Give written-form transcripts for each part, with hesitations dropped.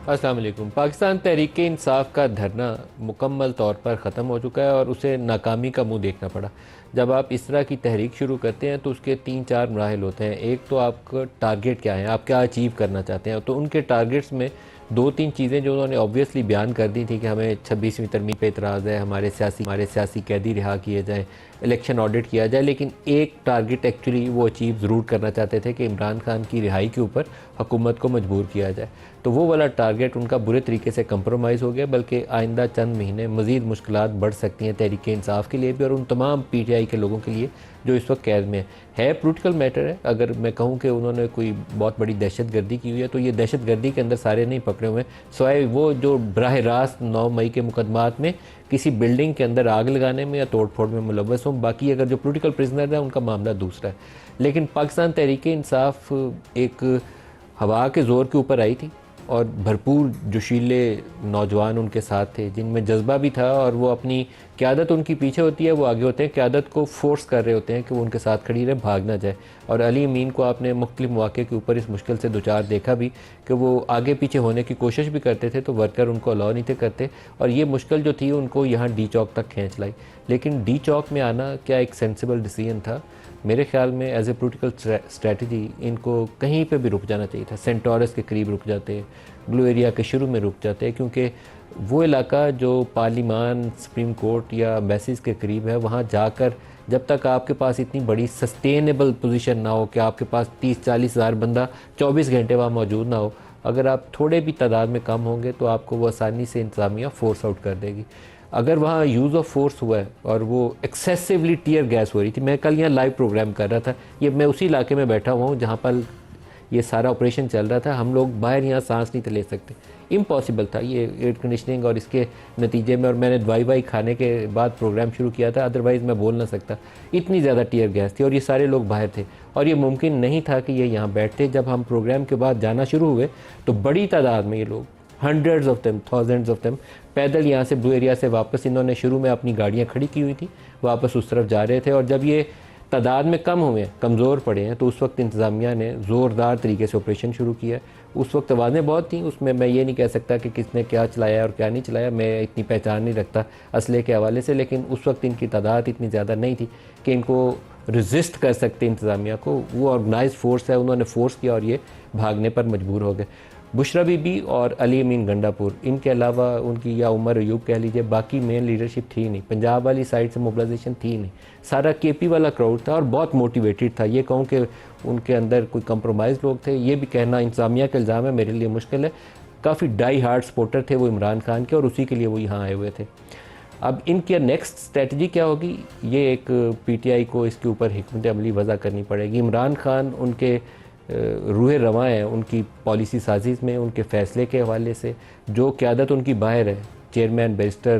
السلام علیکم۔ پاکستان تحریک انصاف کا دھرنا مکمل طور پر ختم ہو چکا ہے اور اسے ناکامی کا منہ دیکھنا پڑا۔ جب آپ اس طرح کی تحریک شروع کرتے ہیں تو اس کے 3-4 مراحل ہوتے ہیں۔ ایک تو آپ کا ٹارگیٹ کیا ہے، آپ کیا اچیو کرنا چاہتے ہیں، تو ان کے ٹارگیٹس میں 2-3 چیزیں جو انہوں نے آبویسلی بیان کر دی تھی کہ ہمیں 26ویں ترمیم پہ اعتراض ہے، ہمارے سیاسی قیدی رہا کیے جائیں، الیکشن آڈٹ کیا جائے، لیکن ایک ٹارگیٹ ایکچولی وہ اچیو ضرور کرنا چاہتے تھے کہ عمران خان کی رہائی کے اوپر حکومت کو مجبور کیا جائے۔ تو وہ والا ٹارگیٹ ان کا برے طریقے سے کمپرومائز ہو گیا، بلکہ آئندہ چند مہینے مزید مشکلات بڑھ سکتی ہیں تحریک انصاف کے لیے بھی اور ان تمام پی ٹی آئی کے لوگوں کے لیے جو اس وقت قید میں ہے۔ پولیٹیکل میٹر ہے، اگر میں کہوں کہ انہوں نے کوئی بہت بڑی دہشت گردی کی ہوئی ہے تو یہ دہشت گردی کے اندر سارے نہیں پکڑے ہوئے ہیں، سوائے وہ جو براہ راست 9 مئی کے مقدمات میں کسی بلڈنگ کے اندر آگ لگانے میں یا توڑ پھوڑ میں ملوث ہوں۔ باقی اگر جو پولیٹیکل پرزنر ہیں ان کا معاملہ دوسرا ہے۔ لیکن پاکستان تحریک انصاف ایک ہوا کے زور کے اوپر آئی تھی اور بھرپور جوشیلے نوجوان ان کے ساتھ تھے جن میں جذبہ بھی تھا، اور وہ اپنی قیادت ان کی پیچھے ہوتی ہے، وہ آگے ہوتے ہیں، قیادت کو فورس کر رہے ہوتے ہیں کہ وہ ان کے ساتھ کھڑی رہے، بھاگ نہ جائے۔ اور علی امین کو آپ نے مختلف مواقع کے اوپر اس مشکل سے دوچار دیکھا بھی کہ وہ آگے پیچھے ہونے کی کوشش بھی کرتے تھے تو ورکر ان کو الاؤ نہیں تھے کرتے، اور یہ مشکل جو تھی ان کو یہاں ڈی چوک تک کھینچ لائی۔ لیکن ڈی چوک میں آنا کیا ایک سینسیبل ڈیسیژن تھا؟ میرے خیال میں as a political strategy in کو کہیں پہ بھی رک جانا چاہیے تھا۔ سینٹورس کے قریب رک جاتے، بلو ایریا کے شروع میں رک جاتے، کیونکہ وہ علاقہ جو پارلیمان، سپریم کورٹ یا ایمبیسیز کے قریب ہے، وہاں جا کر جب تک آپ کے پاس اتنی بڑی سسٹینیبل پوزیشن نہ ہو کہ آپ کے پاس 30-40 ہزار بندہ 24 گھنٹے وہاں موجود نہ ہو، اگر آپ تھوڑے بھی تعداد میں کم ہوں گے تو آپ کو وہ آسانی سے انتظامیہ فورس آؤٹ کر دے گی۔ اگر وہاں یوز آف فورس ہوا ہے اور وہ ایکسیسیولی ٹیئر گیس ہو رہی تھی، میں کل یہاں لائیو پروگرام کر رہا تھا، یہ میں اسی علاقے میں بیٹھا ہوا ہوں جہاں پر یہ سارا آپریشن چل رہا تھا، ہم لوگ باہر یہاں سانس نہیں لے سکتے، امپاسبل تھا یہ ایئر کنڈیشننگ اور اس کے نتیجے میں، اور میں نے دوائی کھانے کے بعد پروگرام شروع کیا تھا، ادروائز میں بول نہ سکتا، اتنی زیادہ ٹیئر گیس تھی اور یہ سارے لوگ باہر تھے اور یہ ممکن نہیں تھا کہ یہ یہاں بیٹھتے۔ جب ہم پروگرام کے بعد جانا شروع ہوئے تو بڑی تعداد میں یہ لوگ، hundreds of them, thousands of them, پیدل یہاں سے بلو ایریا سے واپس انہوں نے شروع میں اپنی گاڑیاں کھڑی کی ہوئی تھی، واپس اس طرف جا رہے تھے، اور جب یہ تعداد میں کم ہوئے ہیں، کمزور پڑے ہیں، تو اس وقت انتظامیہ نے زوردار طریقے سے آپریشن شروع کیا۔ اس وقت آوازیں بہت تھیں، اس میں یہ نہیں کہہ سکتا کہ کس نے کیا چلایا اور کیا نہیں چلایا، میں اتنی پہچان نہیں رکھتا اسلحے کے حوالے سے، لیکن اس وقت ان کی تعداد اتنی زیادہ نہیں تھی کہ ان کو ریزسٹ کر سکتے انتظامیہ کو۔ وہ آرگنائز فورس ہے، انہوں نے فورس کیا اور یہ بھاگنے پر مجبور ہو گئے۔ بشرا بی بی اور علی امین گنڈا پور، ان کے علاوہ ان کی یا عمر ایوب کہہ لیجئے، باقی مین لیڈرشپ تھی نہیں، پنجاب والی سائڈ سے موبلائزیشن تھی نہیں، سارا کے پی والا کراؤڈ تھا اور بہت موٹیویٹڈ تھا۔ یہ کہوں کہ ان کے اندر کوئی کمپرومائز لوگ تھے، یہ بھی کہنا انتظامیہ کا الزام ہے، میرے لیے مشکل ہے۔ کافی ڈائی ہارڈ سپورٹر تھے وہ عمران خان کے اور اسی کے لیے وہ یہاں آئے ہوئے تھے۔ اب ان کی نیکسٹ اسٹریٹجی کیا ہوگی، یہ ایک پی ٹی آئی کو اس کے اوپر حکمت عملی وضع کرنی پڑے گی۔ عمران خان ان کے روح رواں ہیں، ان کی پالیسی سازیز میں، ان کے فیصلے کے حوالے سے، جو قیادت ان کی باہر ہے، چیئرمین بیرسٹر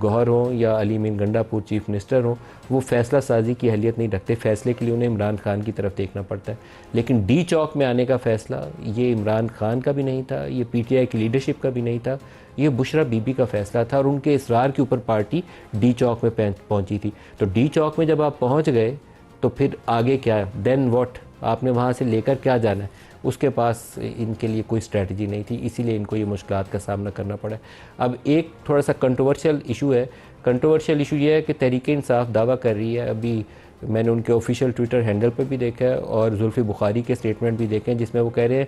گوہر ہوں یا علی امین گنڈا پور چیف منسٹر ہوں، وہ فیصلہ سازی کی اہلیت نہیں رکھتے، فیصلے کے لیے انہیں عمران خان کی طرف دیکھنا پڑتا ہے۔ لیکن ڈی چوک میں آنے کا فیصلہ یہ عمران خان کا بھی نہیں تھا، یہ پی ٹی آئی کی لیڈرشپ کا بھی نہیں تھا، یہ بشرا بی بی کا فیصلہ تھا، اور ان کے اصرار کے اوپر پارٹی ڈی چوک میں پہنچی تھی۔ تو ڈی چوک میں جب آپ پہنچ گئے تو پھر آگے کیا، دین واٹ، آپ نے وہاں سے لے کر کیا جانا ہے، اس کے پاس ان کے لیے کوئی اسٹریٹجی نہیں تھی، اسی لیے ان کو یہ مشکلات کا سامنا کرنا پڑا۔ اب ایک تھوڑا سا کنٹروورشل ایشو ہے، کنٹروورشل ایشو یہ ہے کہ تحریک انصاف دعویٰ کر رہی ہے، ابھی میں نے ان کے آفیشیل ٹویٹر ہینڈل پہ بھی دیکھا ہے اور زلفی بخاری کے اسٹیٹمنٹ بھی دیکھے ہیں، جس میں وہ کہہ رہے ہیں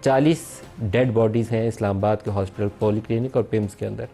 40 ڈیڈ باڈیز ہیں اسلام آباد کے ہاسپٹل، پولی کلینک اور پیمز کے اندر۔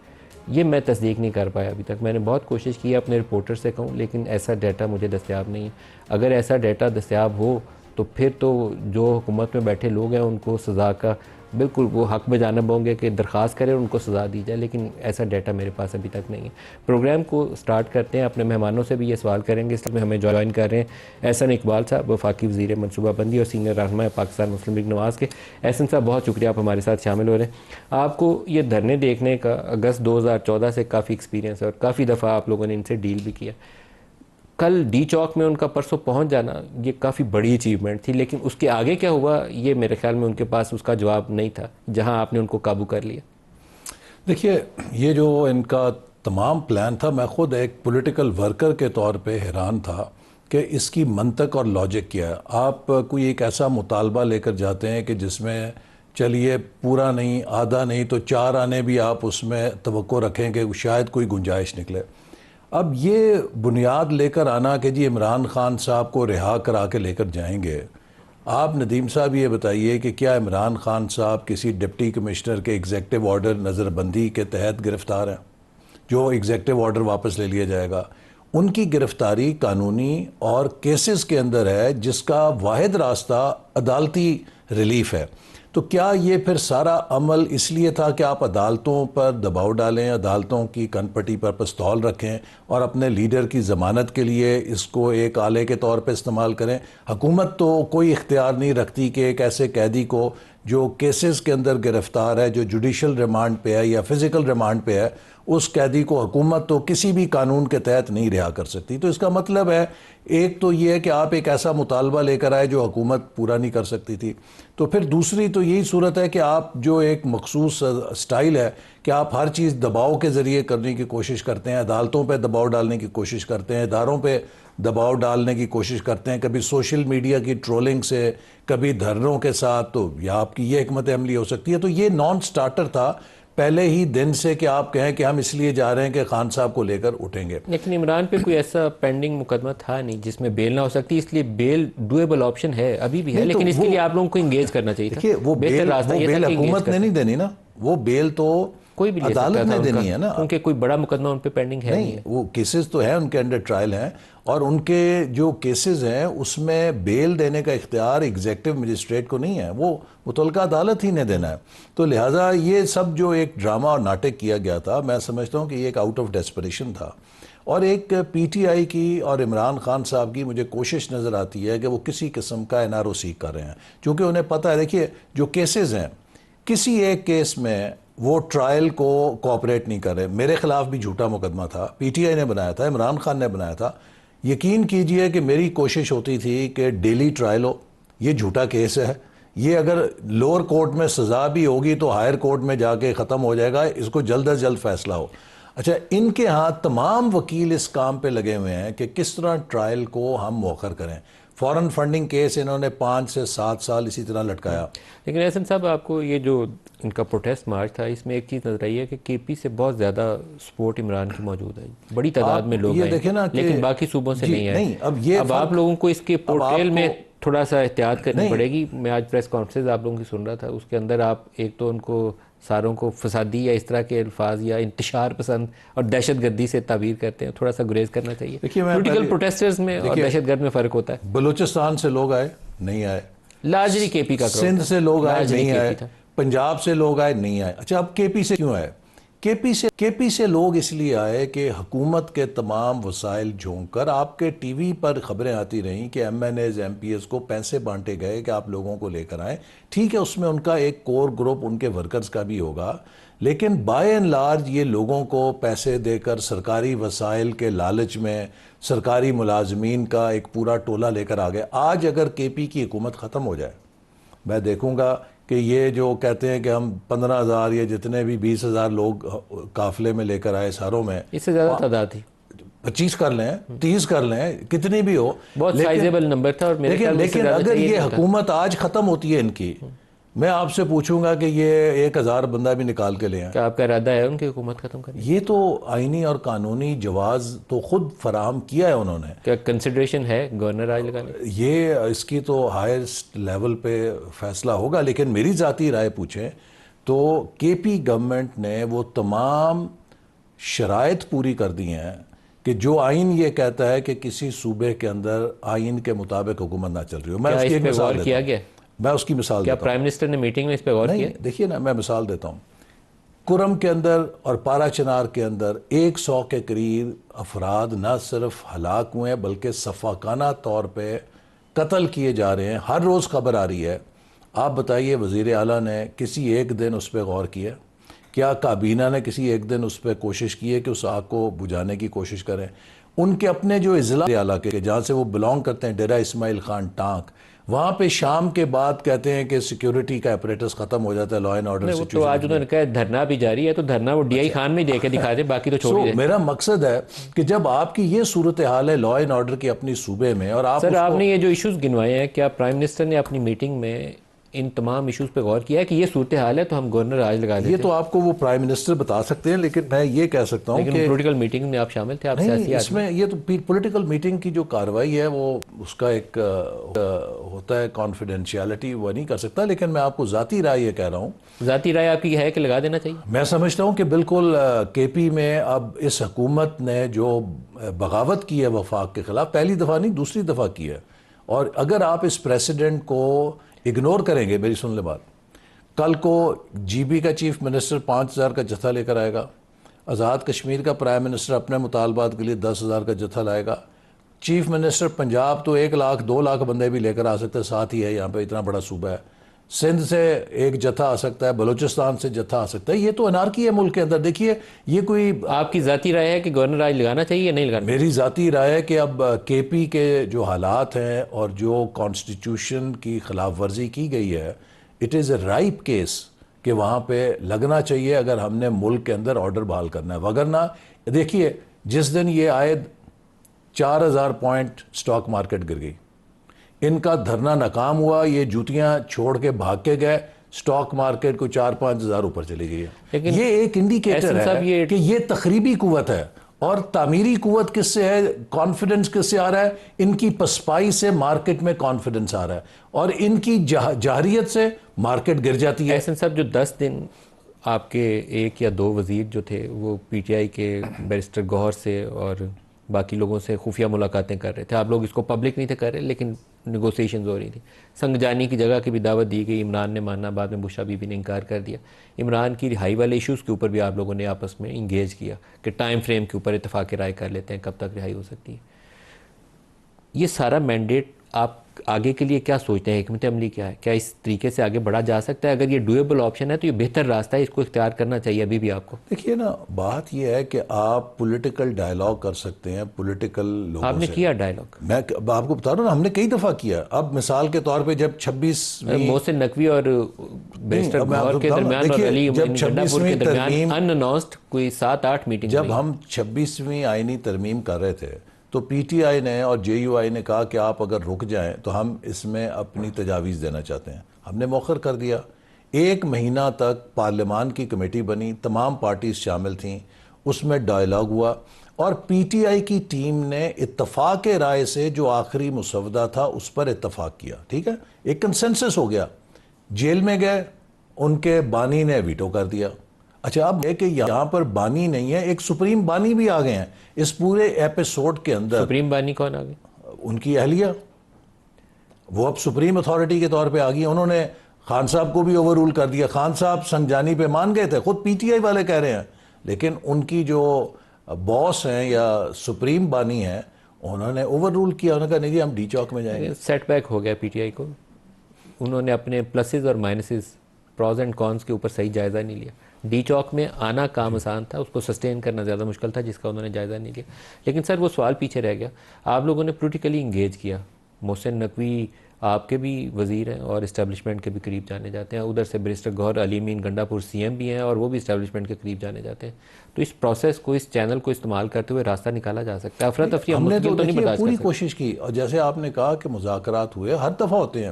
یہ میں تصدیق نہیں کر پایا ابھی تک، میں نے بہت کوشش کی ہے اپنے رپورٹر سے کہوں، لیکن ایسا ڈیٹا مجھے دستیاب نہیں ہے۔ اگر ایسا ڈیٹا دستیاب ہو تو پھر تو جو حکومت میں بیٹھے لوگ ہیں ان کو سزا کا بالکل وہ حق بجانب ہوں گے کہ درخواست کریں اور ان کو سزا دی جائے، لیکن ایسا ڈیٹا میرے پاس ابھی تک نہیں ہے۔ پروگرام کو سٹارٹ کرتے ہیں، اپنے مہمانوں سے بھی یہ سوال کریں گے، اس میں ہمیں جوائن کر رہے ہیں احسن اقبال صاحب، وفاقی وزیر منصوبہ بندی اور سینئر رہنما پاکستان مسلم لیگ نواز کے۔ احسن صاحب بہت شکریہ آپ ہمارے ساتھ شامل ہو رہے ہیں۔ آپ کو یہ دھرنے دیکھنے کا اگست 2014 سے کافی ایکسپیرینس ہے اور کافی دفعہ آپ لوگوں نے ان سے ڈیل بھی کیا۔ کل ڈی چوک میں ان کا پرسوں پہنچ جانا یہ کافی بڑی اچیومنٹ تھی، لیکن اس کے آگے کیا ہوا یہ میرے خیال میں ان کے پاس اس کا جواب نہیں تھا جہاں آپ نے ان کو قابو کر لیا۔ دیکھیے، یہ جو ان کا تمام پلان تھا، میں خود ایک پولیٹیکل ورکر کے طور پہ حیران تھا کہ اس کی منطق اور لاجک کیا ہے۔ آپ کوئی ایک ایسا مطالبہ لے کر جاتے ہیں کہ جس میں چلیے پورا نہیں، آدھا نہیں تو 4 آنے بھی آپ اس میں توقع رکھیں کہ شاید کوئی گنجائش نکلے۔ اب یہ بنیاد لے کر آنا کہ جی عمران خان صاحب کو رہا کرا کے لے کر جائیں گے، آپ ندیم صاحب یہ بتائیے کہ کیا عمران خان صاحب کسی ڈپٹی کمشنر کے ایگزیکٹو آرڈر نظر بندی کے تحت گرفتار ہیں، جو ایگزیکٹو آرڈر واپس لے لیا جائے گا؟ ان کی گرفتاری قانونی اور کیسز کے اندر ہے جس کا واحد راستہ عدالتی ریلیف ہے۔ تو کیا یہ پھر سارا عمل اس لیے تھا کہ آپ عدالتوں پر دباؤ ڈالیں، عدالتوں کی کن پٹی پر پستول رکھیں اور اپنے لیڈر کی ضمانت کے لیے اس کو ایک آلے کے طور پہ استعمال کریں؟ حکومت تو کوئی اختیار نہیں رکھتی کہ ایک ایسے قیدی کو جو کیسز کے اندر گرفتار ہے، جو جوڈیشل ریمانڈ پہ ہے یا فزیکل ریمانڈ پہ ہے، اس قیدی کو حکومت تو کسی بھی قانون کے تحت نہیں رہا کر سکتی۔ تو اس کا مطلب ہے ایک تو یہ ہے کہ آپ ایک ایسا مطالبہ لے کر آئے جو حکومت پورا نہیں کر سکتی تھی، تو پھر دوسری تو یہی صورت ہے کہ آپ جو ایک مخصوص سٹائل ہے کہ آپ ہر چیز دباؤ کے ذریعے کرنے کی کوشش کرتے ہیں، عدالتوں پہ دباؤ ڈالنے کی کوشش کرتے ہیں، اداروں پہ دباؤ ڈالنے کی کوشش کرتے ہیں، کبھی سوشل میڈیا کی ٹرولنگ سے، کبھی دھرنوں کے ساتھ، تو یا آپ کی یہ حکمت عملی ہو سکتی ہے۔ تو یہ نان سٹارٹر تھا پہلے ہی دن سے کہ آپ کہیں کہ ہم اس لیے جا رہے ہیں کہ خان صاحب کو لے کر اٹھیں گے۔ لیکن عمران پہ کوئی ایسا پینڈنگ مقدمہ تھا نہیں جس میں بیل نہ ہو سکتی، اس لیے بیل ڈویبل آپشن ہے، ابھی بھی ہے، لیکن اس کے لیے آپ لوگوں کو انگیج کرنا چاہیے تھا۔ دیکھیے وہ بہتر راستہ یہ تھا کہ حکومت نے نہیں دینی نا، وہ بیل تو کوئی بھی لے سکتا عدالت تھا نے دینی ہے نا، کیونکہ کوئی بڑا مقدمہ ان پہ پینڈنگ ہے نہیں، وہ کیسز تو ہیں ان کے انڈر ٹرائل ہیں، اور ان کے جو کیسز ہیں اس میں بیل دینے کا اختیار ایگزیکٹو مجسٹریٹ کو نہیں ہے، وہ متعلقہ عدالت ہی نے دینا ہے۔ تو لہٰذا یہ سب جو ایک ڈرامہ اور ناٹک کیا گیا تھا، میں سمجھتا ہوں کہ یہ ایک آؤٹ آف ڈیسپریشن تھا، اور ایک پی ٹی آئی کی اور عمران خان صاحب کی مجھے کوشش نظر آتی ہے کہ وہ کسی قسم کا این آر او سیک کر رہے ہیں، چونکہ انہیں پتہ ہے، دیکھیے جو کیسز ہیں کسی ایک کیس میں وہ ٹرائل کو کوآپریٹ نہیں کر رہے۔ میرے خلاف بھی جھوٹا مقدمہ تھا، پی ٹی آئی نے بنایا تھا، عمران خان نے بنایا تھا، یقین کیجئے کہ میری کوشش ہوتی تھی کہ ڈیلی ٹرائل ہو، یہ جھوٹا کیس ہے، یہ اگر لوور کورٹ میں سزا بھی ہوگی تو ہائر کورٹ میں جا کے ختم ہو جائے گا، اس کو جلد از جلد فیصلہ ہو۔ اچھا، ان کے ہاں تمام وکیل اس کام پہ لگے ہوئے ہیں کہ کس طرح ٹرائل کو ہم مؤخر کریں۔ فورن فنڈنگ کیس انہوں نے 5 سے 7 سال اسی طرح لٹکایا۔ لیکن احسن صاحب، آپ کو یہ جو ان کا پروٹیسٹ مارچ تھا، اس میں ایک چیز نظر آئی ہے کہ کے پی سے بہت زیادہ سپورٹ عمران کی موجود ہے، بڑی تعداد میں لوگ یہ دیکھیں نا ہیں، کہ لیکن باقی صوبوں سے نہیں نہیں، ہے۔ اب آپ لوگوں کو اس کے پورٹل میں تھوڑا سا احتیاط کرنی پڑے گی۔ میں آج پریس کانفرنس آپ لوگوں کی سن رہا تھا، اس کے اندر آپ ایک تو ان کو ساروں کو فسادی یا اس طرح کے الفاظ یا انتشار پسند اور دہشت گردی سے تعبیر کرتے ہیں، تھوڑا سا گریز کرنا چاہیے۔ پولیٹیکل پروٹیسٹرز میں اور دہشت گرد میں فرق ہوتا ہے۔ بلوچستان سے لوگ آئے نہیں آئے، لارجلی کے پی کا سندھ سے لوگ آئے نہیں آئے، پنجاب سے لوگ آئے نہیں آئے۔ اچھا، اب کے پی سے کیوں آئے؟ کے پی سے لوگ اس لیے آئے کہ حکومت کے تمام وسائل جھونک کر آپ کے ٹی وی پر خبریں آتی رہیں کہ M N As M P S کو پیسے بانٹے گئے کہ آپ لوگوں کو لے کر آئیں۔ ٹھیک ہے، اس میں ان کا ایک کور گروپ ان کے ورکرز کا بھی ہوگا، لیکن بائی اینڈ لارج یہ لوگوں کو پیسے دے کر سرکاری وسائل کے لالچ میں سرکاری ملازمین کا ایک پورا ٹولہ لے کر آ گئے۔ آج اگر کے پی کی حکومت ختم ہو جائے، میں دیکھوں گا کہ یہ جو کہتے ہیں کہ ہم 15,000 یا جتنے بھی 20,000 لوگ قافلے میں لے کر آئے ساروں میں، اس سے زیادہ تعداد تھی، 25 کر لیں، 30 کر لیں، کتنی بھی ہو، بہت سائزیبل نمبر تھا۔ اور لیکن اگر یہ حکومت آج ختم ہوتی ہے ان کی، میں آپ سے پوچھوں گا کہ یہ 1,000 بندہ بھی نکال کے لے آئیں۔ کیا آپ کا ارادہ ہے ان کی حکومت ختم کرنے؟ یہ تو آئینی اور قانونی جواز تو خود فراہم کیا ہے انہوں نے۔ کیا کنسیڈریشن ہے گورنر راج لگانے؟ یہ اس کی تو ہائرسٹ لیول پہ فیصلہ ہوگا، لیکن میری ذاتی رائے پوچھیں تو کے پی گورنمنٹ نے وہ تمام شرائط پوری کر دی ہیں کہ جو آئین یہ کہتا ہے کہ کسی صوبے کے اندر آئین کے مطابق حکومت نہ چل رہی ہو۔ میں اس کی ایک مثال دیتا ہوں، میں اس کی مثال کیا دیتا ہوں۔ پرائم منسٹر نے میٹنگ میں اس پہ غور کیا؟ نہیں، دیکھیے نا، میں مثال دیتا ہوں۔ کرم کے اندر اور پارا چنار کے اندر 100 کے قریب افراد نہ صرف ہلاک ہوئے ہیں بلکہ صفاقانہ طور پہ قتل کیے جا رہے ہیں، ہر روز خبر آ رہی ہے۔ آپ بتائیے وزیر اعلیٰ نے کسی ایک دن اس پہ غور کیا؟ کیا کابینہ نے کسی ایک دن اس پہ کوشش کی ہے کہ اس آگ کو بجھانے کی کوشش کریں؟ ان کے اپنے جو اضلاع اعلیٰ کے جہاں سے وہ بلانگ کرتے ہیں، ڈیرہ اسماعیل خان ٹانک، وہاں پہ شام کے بعد کہتے ہیں کہ سیکیورٹی کا اپریٹس ختم ہو جاتا ہے، لا اینڈ آرڈر وہ تو آج انہوں نے کہا دھرنا بھی جاری ہے، تو دھرنا وہ ڈی آئی خان میں دے کے دکھا دے، باقی تو چھوڑ دے۔ میرا مقصد ہے کہ جب آپ کی یہ صورتحال ہے لا اینڈ آرڈر کی اپنی صوبے میں، اور آپ سر آپ نے یہ جو ایشوز گنوائے ہیں، کیا پرائم منسٹر نے اپنی میٹنگ میں ان تمام ایشوز پہ غور کیا ہے کہ یہ صورتحال ہے تو ہم گورنر آج لگا دیتے یہ تو آپ کو وہ پرائم منسٹر بتا سکتے ہیں، لیکن میں یہ کہہ سکتا ہوں لیکن کہ پولیٹیکل میٹنگ میں آپ شامل تھے، آپ نہیں، سیاسی اس میں یہ تو پولیٹیکل میٹنگ کی جو کارروائی ہے وہ اس کا ایک ہوتا ہے کانفیڈینشیلٹی، وہ نہیں کر سکتا، لیکن میں آپ کو ذاتی رائے یہ کہہ رہا ہوں، ذاتی رائے آپ کی ہے کہ لگا دینا چاہیے؟ میں سمجھتا ہوں کہ بالکل کے پی میں اب اس حکومت نے جو بغاوت کی ہے وفاق کے خلاف، پہلی دفعہ نہیں دوسری دفعہ کی ہے، اور اگر آپ اس پریسیڈنٹ کو اگنور کریں گے، میری سن لے بات، کل کو جی بی کا چیف منسٹر 5,000 کا جتھا لے کر آئے گا، آزاد کشمیر کا پرائم منسٹر اپنے مطالبات کے لیے 10,000 کا جتھا لائے گا، چیف منسٹر پنجاب تو 1 لاکھ 2 لاکھ بندے بھی لے کر آ سکتے ہیں، ساتھ ہی ہے یہاں پہ اتنا بڑا صوبہ ہے، سندھ سے ایک جتھا آ سکتا ہے، بلوچستان سے جتھا آ سکتا ہے، یہ تو انارکی ہے ملک کے اندر۔ دیکھیے یہ کوئی آپ کی ذاتی رائے ہے کہ گورنر آج لگانا چاہیے یا نہیں لگانا؟ میری ذاتی رائے ہے کہ اب کے پی کے جو حالات ہیں اور جو کانسٹیٹیوشن کی خلاف ورزی کی گئی ہے، it is a ripe case کہ وہاں پہ لگنا چاہیے اگر ہم نے ملک کے اندر آرڈر بحال کرنا ہے، وگرنہ دیکھیے جس دن یہ آئے 4,000 پوائنٹ سٹاک مارکیٹ گر گئی، ان کا دھرنا ناکام ہوا، یہ جوتیاں چھوڑ کے بھاگ کے گئے، سٹاک مارکیٹ کو 4-5 ہزار اوپر چلی گئی ہے۔ لیکن یہ ایک انڈیکیٹر احسن صاحب ہے کہ یہ تخریبی قوت ہے، اور تعمیری قوت کس سے ہے، کانفیڈنس کس سے آ رہا ہے، ان کی پسپائی سے مارکیٹ میں کانفیڈنس آ رہا ہے، اور ان کی جاہریت سے مارکیٹ گر جاتی ہے۔ احسن صاحب جو 10 دن آپ کے 1 یا 2 وزیر جو تھے وہ پی ٹی آئی کے بیرسٹر گوہر سے اور باقی لوگوں سے خفیہ ملاقاتیں کر رہے تھے، آپ لوگ اس کو پبلک نہیں تھے کر رہے لیکن نیگوسیشنز ہو رہی تھی، سنگجانی کی جگہ کی بھی دعوت دی گئی، عمران نے ماننا، بعد میں بشرا بی بی نے انکار کر دیا، عمران کی رہائی والے ایشوز کے اوپر بھی آپ لوگوں نے آپس میں انگیج کیا کہ ٹائم فریم کے اوپر اتفاق رائے کر لیتے ہیں کب تک رہائی ہو سکتی ہے۔ یہ سارا مینڈیٹ آپ آگے کے لیے کیا سوچتے ہیں، حکمت عملی کیا ہے؟ کیا اس طریقے سے آگے بڑھا جا سکتا ہے؟ اگر یہ ڈویبل آپشن ہے تو یہ بہتر راستہ ہے، اس کو اختیار کرنا چاہیے ابھی بھی آپ کو۔ دیکھیے نا، بات یہ ہے کہ آپ پولیٹیکل ڈائیلاگ کر سکتے ہیں پولیٹیکل لوگوں سے۔ آپ نے کیا ڈائیلاگ؟ میں آپ کو بتا رہا ہوں نا، ہم نے کئی دفعہ کیا۔ اب مثال کے طور پہ جب 26ویں محسن نقوی اور بیرسٹر اب میں آپ گوہر کو کے بتا رہا ہوں، درمیان اور دیکھیے، علی جب گنڈا پور کے 26ویں درمیان ترمیم، ان اناؤنسڈ کوئی 7-8 میٹنگ جب ہم 26ویں آئینی ترمیم کر رہے تھے تو پی ٹی آئی نے اور جے یو آئی نے کہا کہ آپ اگر رک جائیں تو ہم اس میں اپنی تجاویز دینا چاہتے ہیں، ہم نے مؤخر کر دیا۔ 1 مہینہ تک پارلیمان کی کمیٹی بنی، تمام پارٹیز شامل تھیں، اس میں ڈائیلاگ ہوا، اور پی ٹی آئی کی ٹیم نے اتفاق رائے سے جو آخری مسودہ تھا اس پر اتفاق کیا، ٹھیک ہے، ایک کنسنسس ہو گیا۔ جیل میں گئے، ان کے بانی نے ویٹو کر دیا۔ اچھا اب ہے کہ یہاں پر بانی نہیں ہے، ایک سپریم بانی بھی آ گئے ہیں اس پورے ایپیسوڈ کے اندر۔ سپریم بانی کون آ گئی؟ ان کی اہلیہ، وہ اب سپریم اتھارٹی کے طور پہ آ گئی، انہوں نے خان صاحب کو بھی اوور رول کر دیا۔ خان صاحب سنگجانی پہ مان گئے تھے، خود پی ٹی آئی والے کہہ رہے ہیں، لیکن ان کی جو باس ہیں یا سپریم بانی ہیں انہوں نے اوور رول کیا، انہوں نے کہا نہیں جی ہم ڈی چوک میں جائیں گے۔ سیٹ بیک ہو گیا پی ٹی آئی کو، انہوں نے اپنے پلسز اور مائنسز، پروز اینڈ کونس کے اوپر صحیح جائزہ نہیں لیا۔ ڈی چوک میں آنا کام آسان تھا، اس کو سسٹین کرنا زیادہ مشکل تھا، جس کا انہوں نے جائزہ نہیں لیا۔ لیکن سر وہ سوال پیچھے رہ گیا، آپ لوگوں نے پولیٹیکلی انگیج کیا، محسن نقوی آپ کے بھی وزیر ہیں اور اسٹیبلشمنٹ کے بھی قریب جانے جاتے ہیں، ادھر سے بیرسٹر گوہر علی امین گنڈا پور سی ایم بھی ہیں اور وہ بھی اسٹیبلشمنٹ کے قریب جانے جاتے ہیں، تو اس پروسیس کو، اس چینل کو استعمال کرتے ہوئے راستہ نکالا جا سکتا ہے؟ افراتفری ہم نے تو نہیں دیکھیے برداشت کر پوری سکتے۔ کوشش کی، اور جیسے آپ نے کہا کہ مذاکرات ہوئے، ہر دفعہ ہوتے ہیں،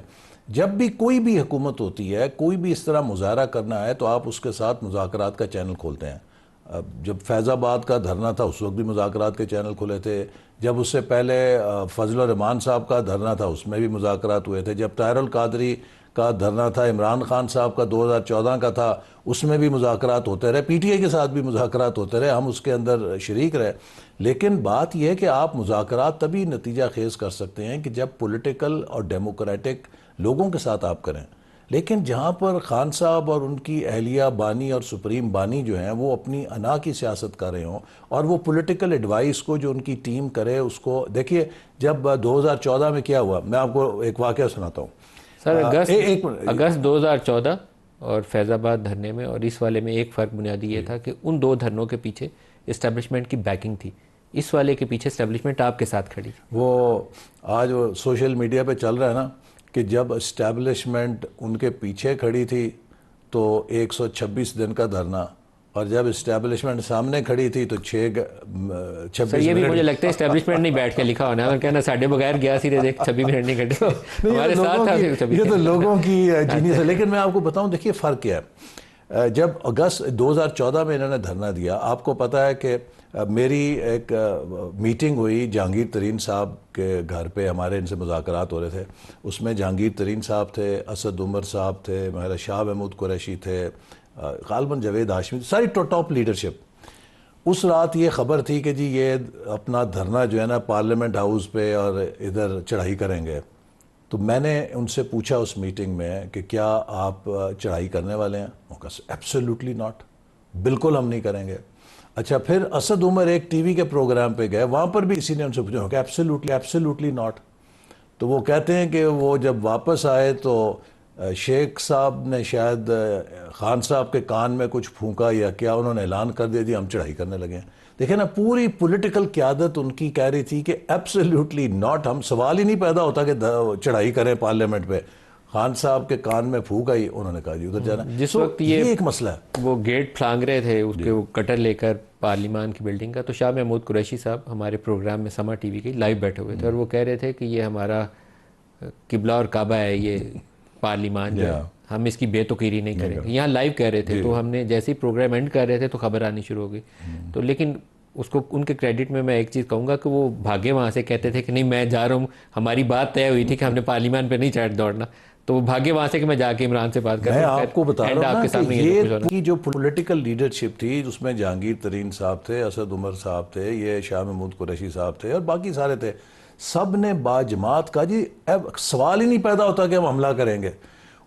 جب بھی کوئی بھی حکومت ہوتی ہے، کوئی بھی اس طرح مظاہرہ کرنا ہے تو آپ اس کے ساتھ مذاکرات کا چینل کھولتے ہیں۔ اب جب فیض آباد کا دھرنا تھا اس وقت بھی مذاکرات کے چینل کھلے تھے، جب اس سے پہلے فضل الرحمان صاحب کا دھرنا تھا اس میں بھی مذاکرات ہوئے تھے، جب طاہر القادری کا دھرنا تھا، عمران خان صاحب کا 2014 کا تھا، اس میں بھی مذاکرات ہوتے رہے، پی ٹی آئی کے ساتھ بھی مذاکرات ہوتے رہے، ہم اس کے اندر شریک رہے۔ لیکن بات یہ ہے کہ آپ مذاکرات تبھی نتیجہ خیز کر سکتے ہیں کہ جب پولیٹیکل اور ڈیموکریٹک لوگوں کے ساتھ آپ کریں۔ لیکن جہاں پر خان صاحب اور ان کی اہلیہ بانی اور سپریم بانی جو ہیں وہ اپنی انا کی سیاست کر رہے ہوں، اور وہ پولیٹیکل ایڈوائس کو جو ان کی ٹیم کرے اس کو دیکھیے، جب 2014 میں کیا ہوا، میں آپ کو ایک واقعہ سناتا ہوں۔ سر اگست 2014 اور فیض آباد دھرنے میں اور اس والے میں ایک فرق بنیادی یہ تھا کہ ان 2 دھرنوں کے پیچھے اسٹیبلشمنٹ کی بیکنگ تھی، اس والے کے پیچھے اسٹیبلشمنٹ آپ کے ساتھ کھڑی۔ وہ آج وہ سوشل میڈیا پہ چل رہا ہے نا کہ جب اسٹیبلشمنٹ ان کے پیچھے کھڑی تھی تو 126 دن کا دھرنا اور جب اسٹیبلشمنٹ سامنے کھڑی تھی تو 26 سر یہ بھی مجھے منٹ لگتا ہے اسٹیبلشمنٹ نہیں بیٹھ کے لکھا ہونا ہے، اگر کہنا ساڑھے بغیر گیا سی 26 منٹ نہیں کھڑے ہمارے ساتھ تھا یہ تو لوگوں کی جینیس ہے. لیکن میں آپ کو بتاؤں دیکھیے فرق کیا ہے. جب اگست 2014 میں انہوں نے دھرنا دیا، آپ کو پتہ ہے کہ میری ایک میٹنگ ہوئی جہانگیر ترین صاحب کے گھر پہ، ہمارے ان سے مذاکرات ہو رہے تھے. اس میں جہانگیر ترین صاحب تھے، اسد عمر صاحب تھے، میرا شاہ محمود قریشی تھے، غالباً جاوید ہاشمی، ساری ٹاپ لیڈرشپ. اس رات یہ خبر تھی کہ جی یہ اپنا دھرنا جو ہے نا پارلیمنٹ ہاؤس پہ اور ادھر چڑھائی کریں گے. تو میں نے ان سے پوچھا اس میٹنگ میں کہ کیا آپ چڑھائی کرنے والے ہیں؟ وہ کہا ایبسلیوٹلی ناٹ، بالکل ہم نہیں کریں گے. اچھا پھر اسد عمر ایک ٹی وی کے پروگرام پہ گئے، وہاں پر بھی اسی نے ان سے پوچھا کہ ایبسلیوٹلی ناٹ. تو وہ کہتے ہیں کہ وہ جب واپس آئے تو شیخ صاحب نے شاید خان صاحب کے کان میں کچھ پھونکا یا کیا، انہوں نے اعلان کر دیا جی ہم چڑھائی کرنے لگے ہیں. دیکھیں نا پوری پولیٹیکل قیادت ان کی کہہ رہی تھی کہ ایبسلیوٹلی ناٹ، ہم سوال ہی نہیں پیدا ہوتا کہ چڑھائی کریں پارلیمنٹ پہ. خان صاحب کے کان میں پھونک آئی، انہوں نے کہا جی ادھر جانا. جس وقت یہ ایک مسئلہ ہے. وہ گیٹ پھلانگ رہے تھے اس کے وہ کٹر لے کر پارلیمان کی بلڈنگ کا، تو شاہ محمود قریشی صاحب ہمارے پروگرام میں سما ٹی وی کے لائیو بیٹھے ہوئے تھے اور وہ کہہ رہے تھے کہ یہ ہمارا قبلہ اور کعبہ ہے یہ پارلیمان جو ہے، ہم اس کی بے توقیری نہیں کریں گے. یہاں لائیو کہہ رہے تھے. تو ہم نے جیسے ہی پروگرام اینڈ کر رہے تھے تو خبر آنی شروع ہو گئی. تو لیکن اس کو ان کے کریڈٹ میں ایک چیز کہوں گا کہ وہ بھاگے وہاں سے، کہتے تھے کہ نہیں میں جا رہا ہوں، ہماری بات طے ہوئی تھی کہ ہم نے پارلیمان پہ نہیں چڑھ دوڑنا، تو وہ بھاگے وہاں سے کہ میں جا کے عمران سے بات کرتا ہوں. میں آپ کو بتا رہا ہوں نا کہ یہ کی جو پولیٹیکل لیڈرشپ تھی اس میں جہانگیر ترین صاحب تھے، اسد عمر صاحب تھے، یہ شاہ محمود قریشی صاحب تھے اور باقی سارے تھے، سب نے باجماعت کہا جی اب سوال ہی نہیں پیدا ہوتا کہ ہم حملہ کریں گے.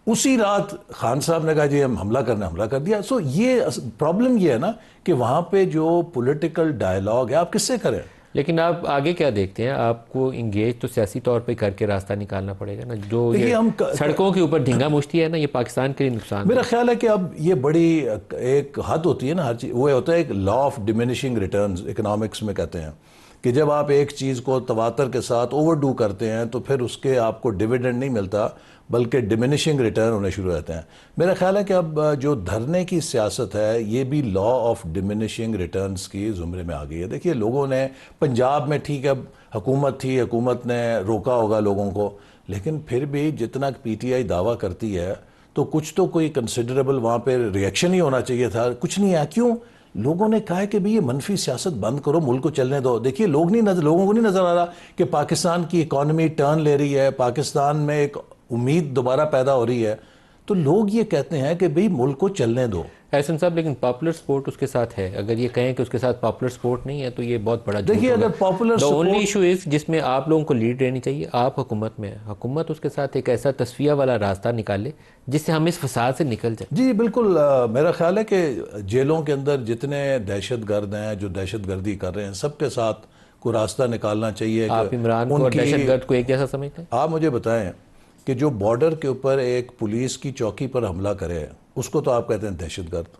اسی رات خان صاحب نے کہا جی ہم حملہ کر دیا. سو یہ پرابلم یہ ہے نا کہ وہاں پہ جو پولیٹیکل ڈائلاگ ہے آپ کس سے کریں. لیکن آپ آگے کیا دیکھتے ہیں؟ آپ کو انگیج تو سیاسی طور پہ کر کے راستہ نکالنا پڑے گا نا. جو یہ سڑکوں کے اوپر دھنگا مشتی ہے نا، یہ پاکستان کے لیے نقصان. میرا خیال ہے کہ اب یہ بڑی ایک حد ہوتی ہے نا ہر چیز، وہ ہوتا ہے ایک law of diminishing returns, economics میں کہتے ہیں کہ جب آپ ایک چیز کو تواتر کے ساتھ اوور ڈو کرتے ہیں تو پھر اس کے آپ کو ڈیویڈنڈ نہیں ملتا بلکہ ڈیمینشنگ ریٹرن ہونے شروع ہوتے ہیں. میرا خیال ہے کہ اب جو دھرنے کی سیاست ہے یہ بھی لا آف ڈیمینشنگ ریٹرنز کی زمرے میں آ گئی ہے. دیکھیے لوگوں نے پنجاب میں ٹھیک ہے حکومت تھی، حکومت نے روکا ہوگا لوگوں کو، لیکن پھر بھی جتنا پی ٹی آئی دعویٰ کرتی ہے تو کچھ تو کوئی کنسیڈریبل وہاں پہ ریئیکشن ہی ہونا چاہیے تھا. کچھ نہیں ہے. کیوں؟ لوگوں نے کہا ہے کہ یہ منفی سیاست بند کرو، ملک کو چلنے دو. دیکھیے لوگوں کو نہیں نظر آ رہا کہ پاکستان کی اکانومی ٹرن لے رہی ہے، پاکستان میں ایک امید دوبارہ پیدا ہو رہی ہے. تو لوگ یہ کہتے ہیں کہ ملک کو چلنے دو. احسن صاحب لیکن پاپولر سپورٹ اس کے ساتھ ہے. اگر یہ کہیں کہ اس کے ساتھ پاپولر سپورٹ نہیں ہے تو یہ بہت بڑا جھوٹ ہوگا. دیکھیے اگر popular the only issue is جس میں آپ لوگوں کو لیڈ رہنی چاہیے، آپ حکومت میں ہیں، حکومت اس کے ساتھ ایک ایسا تصفیہ والا راستہ نکالے جس سے ہم اس فساد سے نکل جائیں. جی بالکل. میرا خیال ہے کہ جیلوں کے اندر جتنے دہشت گرد ہیں جو دہشت گردی کر رہے ہیں سب کے ساتھ کوئی راستہ نکالنا چاہیے. آپ عمران کو اور دہشت گرد کو ایک جیسا سمجھتے ہیں؟ آپ مجھے بتائیں کہ جو بارڈر کے اوپر ایک پولیس کی چوکی پر حملہ کرے اس کو تو آپ کہتے ہیں دہشت گرد،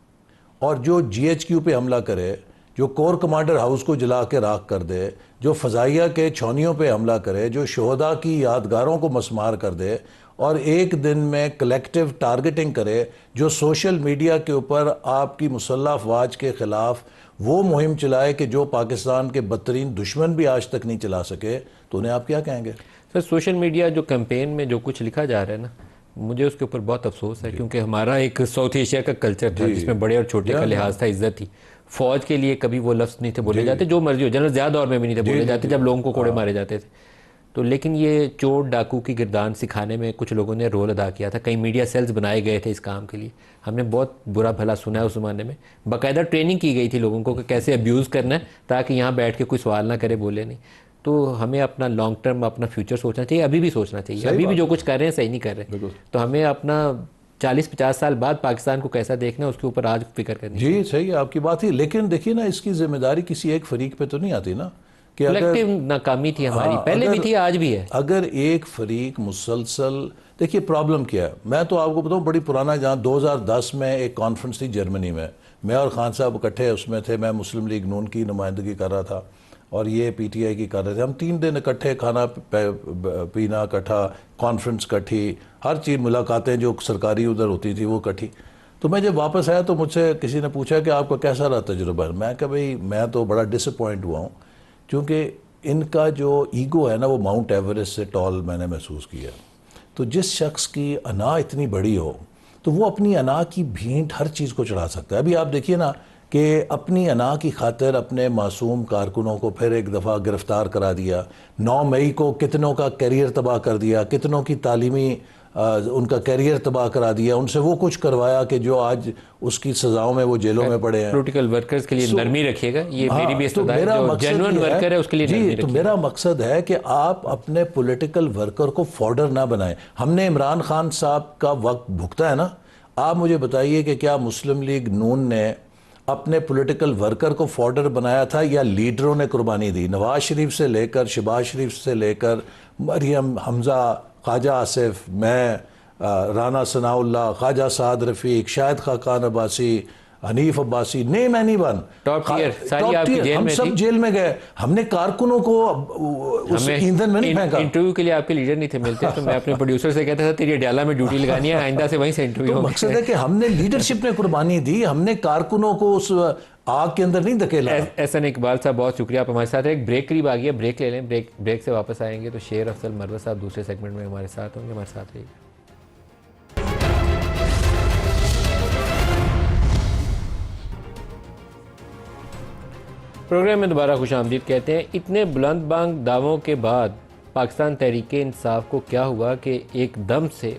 اور جو جی ایچ کیو پہ حملہ کرے، جو کور کمانڈر ہاؤس کو جلا کے راکھ کر دے، جو فضائیہ کے چھونیوں پہ حملہ کرے، جو شہداء کی یادگاروں کو مسمار کر دے اور ایک دن میں کلیکٹیو ٹارگیٹنگ کرے، جو سوشل میڈیا کے اوپر آپ کی مسلح افواج کے خلاف وہ مہم چلائے کہ جو پاکستان کے بدترین دشمن بھی آج تک نہیں چلا سکے، تو انہیں آپ کیا کہیں گے؟ سر سوشل میڈیا جو کیمپین میں جو کچھ لکھا جا رہا ہے نا، مجھے اس کے اوپر بہت افسوس ہے کیونکہ ہمارا ایک ساؤتھ ایشیا کا کلچر تھا جس میں بڑے اور چھوٹے کا لحاظ تھا، عزت تھی. فوج کے لیے کبھی وہ لفظ نہیں تھے بولے جاتے، جو مرضی ہو، جنرل ضیاء دور میں بھی نہیں تھے بولے جاتے جب لوگوں کو کوڑے مارے جاتے تھے. تو لیکن یہ چور ڈاکو کی گردان سکھانے میں کچھ لوگوں نے رول ادا کیا تھا. کئی میڈیا سیلز بنائے گئے تھے اس کام کے لیے. ہم نے بہت برا بھلا سنا ہے اس زمانے میں. باقاعدہ ٹریننگ کی گئی تھی لوگوں کو کہ کیسے ابیوز کرنا ہے تاکہ یہاں بیٹھ کے کوئی سوال نہ کرے، بولے نہیں. تو ہمیں اپنا لانگ ٹرم اپنا فیوچر سوچنا چاہیے. ابھی بھی سوچنا چاہیے. ابھی بھی جو کچھ کر رہے ہیں صحیح نہیں کر رہے. تو ہمیں اپنا 40-50 سال بعد پاکستان کو کیسا دیکھنا ہے اس کے اوپر آج فکر کرنی. جی صحیح ہے آپ کی بات ہی. لیکن دیکھیے نا اس کی ذمہ داری کسی ایک فریق پہ تو نہیں آتی نا کہ کلیکٹیو ناکامی تھی ہماری، پہلے بھی تھی آج بھی ہے. اگر ایک فریق مسلسل، دیکھیے پرابلم کیا ہے. میں تو آپ کو بتاؤں بڑی پرانا، جہاں 2010 میں ایک کانفرنس تھی جرمنی میں اور خان صاحب اکٹھے اس میں تھے. میں مسلم لیگ نون کی نمائندگی کر رہا تھا اور یہ پی ٹی آئی کی کر رہے تھے. ہم 3 دن اکٹھے کھانا پینا اکٹھا، کانفرنس اکٹھی، ہر چیز، ملاقاتیں جو سرکاری ادھر ہوتی تھی وہ اکٹھی. تو میں جب واپس آیا تو مجھ سے کسی نے پوچھا کہ آپ کا کیسا رہا تجربہ. میں کہا بھئی میں تو بڑا ڈس اپوائنٹ ہوا ہوں، کیونکہ ان کا جو ایگو ہے نا وہ ماؤنٹ ایوریسٹ سے ٹال میں نے محسوس کیا. تو جس شخص کی انا اتنی بڑی ہو تو وہ اپنی انا کی بھینٹ ہر چیز کو چڑھا سکتا ہے. ابھی آپ دیکھیے نا کہ اپنی انا کی خاطر اپنے معصوم کارکنوں کو پھر ایک دفعہ گرفتار کرا دیا. 9 مئی کو کتنوں کا کیریئر تباہ کر دیا، کتنوں کی تعلیمی ان کا کیریئر تباہ کرا دیا، ان سے وہ کچھ کروایا کہ جو آج اس کی سزاؤں میں وہ جیلوں میں پڑے ہیں. پولیٹیکل ورکرز کے لیے نرمی رکھیے گا، یہ میری بھی تو استدعا ہے. میرا جو مقصد جینوئن یہ ورکر ہے اس کے لیے نرمی جی تو رکھیے. میرا مقصد ہے کہ آپ اپنے پولیٹیکل ورکر کو فوڈر نہ بنائیں. ہم نے عمران خان صاحب کا وقت بھگتا ہے نا. آپ مجھے بتائیے کہ کیا مسلم لیگ نون نے اپنے پولیٹیکل ورکر کو فوڈر بنایا تھا یا لیڈروں نے قربانی دی؟ نواز شریف سے لے کر، شہباز شریف سے لے کر، مریم، حمزہ، خواجہ آصف، میں، Rana Sanaullah, Khawaja Saad Rafique, Shahid Khaqan Abbasi, Hanif Abbasi, name any one, top tier ساری آپ کی جیل ہم میں تھی. سب جیل میں گئے. ہم نے کارکنوں کو اس ہمیں ایندھن میں نہیں پھینکا. انٹرویو کے لیے آپ کے لیڈر نہیں تھے ملتے، تو میں اپنے پروڈیوسر سے کہتا تھا تیری ڈیالہ میں ڈیوٹی لگانی ہے، آئندہ سے وہیں سے انٹرویو تو ہوں گے. مقصد ہے کہ ہم نے لیڈرشپ نے قربانی دی، ہم نے کارکنوں کو اس آگ کے اندر نہیں دھکیلا. احسن اقبال صاحب بہت شکریہ، آپ ہمارے ساتھ ہیں. ایک بریک قریب آ گیا، بریک لے لیں. بریک سے واپس آئیں گے تو شیر افضل مروت صاحب دوسرے سیگمنٹ میں ہمارے ساتھ ہوں گے. ہمارے ساتھ رہیے. پروگرام میں دوبارہ خوش آمدید کہتے ہیں. اتنے بلند بانگ دعووں کے بعد پاکستان تحریک انصاف کو کیا ہوا کہ ایک دم سے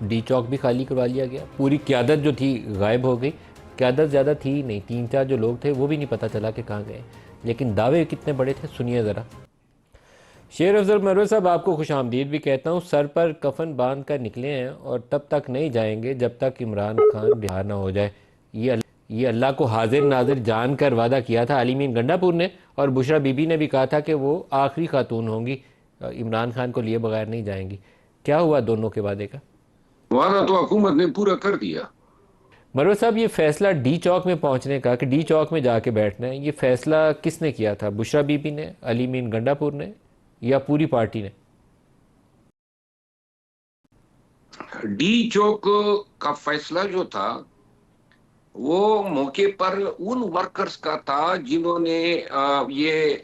ڈی چوک بھی خالی کروا لیا گیا. پوری قیادت جو تھی غائب ہو گئی. قیادت زیادہ تھی نہیں، 3-4 جو لوگ تھے وہ بھی نہیں پتہ چلا کہ کہاں گئے. لیکن دعوے کتنے بڑے تھے، سنیے ذرا. شیر افضل مروت صاحب آپ کو خوش آمدید بھی کہتا ہوں. سر پر کفن باندھ کر نکلے ہیں اور تب تک نہیں جائیں گے جب تک عمران خان رہا نہ ہو جائے. یہ اللہ کو حاضر ناظر جان کر وعدہ کیا تھا علیمین گنڈا پور نے، اور بشرا بی بی نے بھی کہا تھا کہ وہ آخری خاتون ہوں گی، عمران خان کو لیے بغیر نہیں جائیں گی. کیا ہوا دونوں کے وعدے کا؟ وعدہ تو حکومت نے پورا کر دیا. مروت صاحب یہ فیصلہ ڈی چوک میں پہنچنے کا کہ ڈی چوک میں جا کے بیٹھنا ہے، یہ فیصلہ کس نے کیا تھا؟ بشرا بی بی نے، علیمین گنڈا پور نے، یا پوری پارٹی نے؟ ڈی چوک کا فیصلہ جو تھا وہ موقع پر ان ورکرز کا تھا جنہوں نے یہ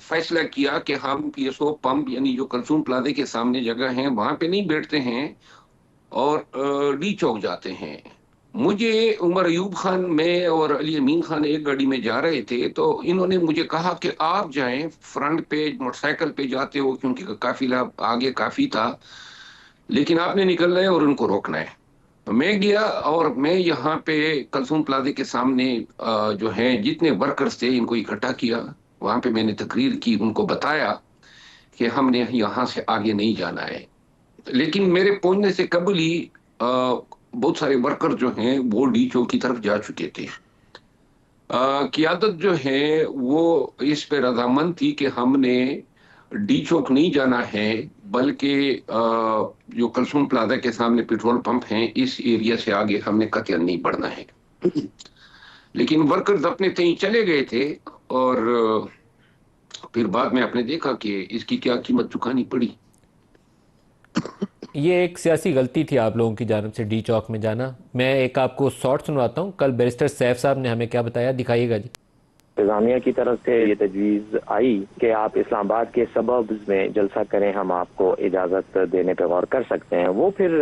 فیصلہ کیا کہ ہم پی ایس او پمپ یعنی جو کلثوم پلازے کے سامنے جگہ ہیں وہاں پہ نہیں بیٹھتے ہیں اور ڈی چوک جاتے ہیں. مجھے عمر ایوب خان، میں اور علی امین خان ایک گاڑی میں جا رہے تھے، تو انہوں نے مجھے کہا کہ آپ جائیں، فرنٹ پہ موٹر سائیکل پہ جاتے ہو کیونکہ قافلہ آگے کافی تھا، لیکن آپ نے نکلنا ہے اور ان کو روکنا ہے. میں گیا اور میں یہاں پہ کلثوم پلازے کے سامنے جو ہیں جتنے ورکرز تھے ان کو اکٹھا کیا. وہاں پہ میں نے تقریر کی، ان کو بتایا کہ ہم نے یہاں سے آگے نہیں جانا ہے. لیکن میرے پہنچنے سے قبل ہی بہت سارے ورکر جو ہیں وہ ڈی چوک کی طرف جا چکے تھے. قیادت جو ہے وہ اس پہ رضامند تھی کہ ہم نے ڈی چوک نہیں جانا ہے، بلکہ جو کلثوم پلازا کے سامنے پیٹرول پمپ ہیں اس ایریا سے آگے ہم نے قطعا نہیں بڑھنا ہے. لیکن ورکرز اپنے تئیں چلے گئے تھے اور پھر بعد میں آپ نے دیکھا کہ اس کی کیا قیمت چکانی پڑی. یہ ایک سیاسی غلطی تھی آپ لوگوں کی جانب سے ڈی چوک میں جانا. میں ایک آپ کو شارٹ سنواتا ہوں. کل بیرسٹر سیف صاحب نے ہمیں کیا بتایا، دکھائیے گا جی. انتظامیہ کی طرف سے یہ تجویز آئی کہ آپ اسلام آباد کے سبربز میں جلسہ کریں، ہم آپ کو اجازت دینے پہ غور کر سکتے ہیں. وہ پھر